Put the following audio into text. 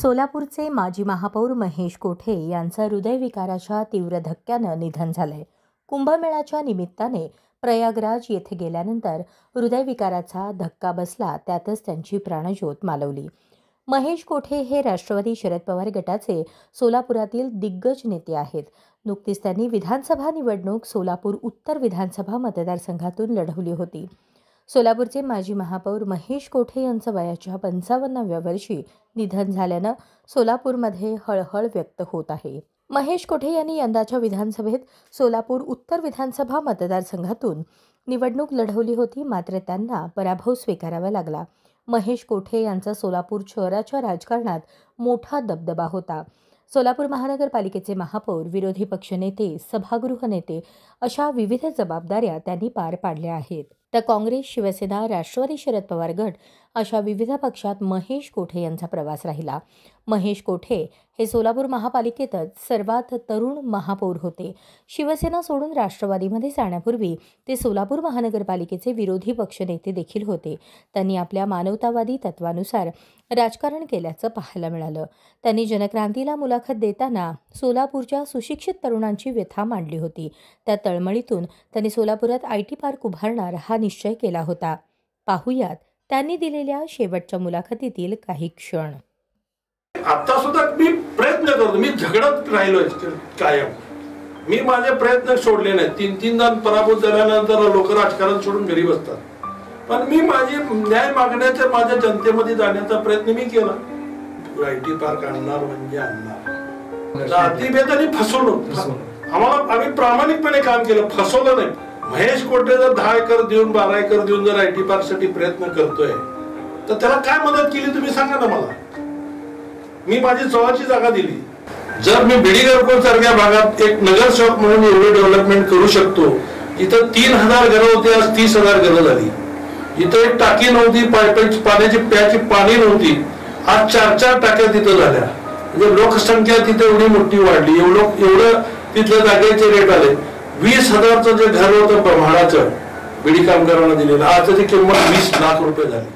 सोलापूरचे माजी महापौर महेश कोठे यांचं हृदयविकाराच्या तीव्र धक्क्यानं निधन झालंय. कुंभमेळ्याच्या निमित्ताने प्रयागराज येथे गेल्यानंतर हृदयविकाराचा धक्का बसला, त्यातच त्यांची प्राणज्योत मालवली. महेश कोठे हे राष्ट्रवादी शरद पवार गटाचे सोलापुरातील दिग्गज नेते आहेत. नुकतीच त्यांनी विधानसभा निवडणूक सोलापूर उत्तर विधानसभा मतदारसंघातून लढवली होती. सोलापूरचे माजी महापौर महेश कोठे यांचं वयाच्या 55व्या वर्षी निधन झाल्यानं सोलापूरमध्ये हळहळ व्यक्त होत आहे. महेश कोठे यांनी यंदाच्या विधानसभेत सोलापूर उत्तर विधानसभा मतदारसंघातून निवडणूक लढवली होती, मात्र त्यांना पराभव स्वीकारावा लागला. महेश कोठे यांचा सोलापूर शहराच्या राजकारणात मोठा दबदबा होता. सोलापूर महानगरपालिकेचे महापौर, विरोधी पक्षनेते, सभागृह नेते अशा विविध जबाबदाऱ्या त्यांनी पार पाडल्या आहेत. तर काँग्रेस, शिवसेना, राष्ट्रवादी शरद पवार गट अशा विविध पक्षात महेश कोठे यांचा प्रवास राहिला. महेश कोठे हे सोलापूर महापालिकेतच सर्वात तरुण महापौर होते. शिवसेना सोडून राष्ट्रवादीमध्ये जाण्यापूर्वी ते सोलापूर महानगरपालिकेचे विरोधी पक्षनेते देखील होते. त्यांनी आपल्या मानवतावादी तत्वानुसार राजकारण केल्याचं पाहायला मिळालं. त्यांनी जनक्रांतीला मुलाखत देताना सोलापूरच्या सुशिक्षित तरुणांची व्यथा मांडली होती. त्या तळमळीतून त्यांनी सोलापुरात IT पार्क उभारणार हा निश्चय केला होता. पाहुयात त्यांनी दिलेल्या शेवटच्या मुलाखतीतील काही क्षण. आता सुद्धा मी प्रयत्न करतो, मी झगडत राहिलोय कायम. मी माझे प्रयत्न सोडले नाहीत. तीनदा पराभूत झाल्यानंतर लोक राजकारण सोडून घरी बसतात, पण मी माझी न्याय मागण्याचा, माझ्या जनतेमध्ये जाण्याचा प्रयत्न मी केला. IT पार्क आणणार म्हणजे आणणार. जातीभेदाने फसवणूक आम्ही प्रामाणिकपणे काम केलं, फसवलं नाही. महेश कोठे जर 10 एकर देऊन 12 एकर देऊन जर IT पार्क साठी प्रयत्न करतोय, तर त्याला काय मदत केली तुम्ही सांगा ना मला. मी माझी 14ची जागा दिली. जर मी बिडीगरकोल सारख्या भागात एक नगरसेवक म्हणून एवढे डेव्हलपमेंट करू शकतो, इथं 3000 घरं होते, आज 30,000 घरं झाली. इथं एक टाकी नव्हती, पाण्याची प्यायची पाणी नव्हती, आज 4 टाक्या तिथं झाल्या. म्हणजे लोकसंख्या तिथे एवढी मोठी वाढली, एवढं तिथल्या जागेचे रेट आले. 20,000चं जे घर होतं भाड्याचं बिडी कामगारांना दिलेलं, आज त्याची किंमत 20 लाख रुपये झाली.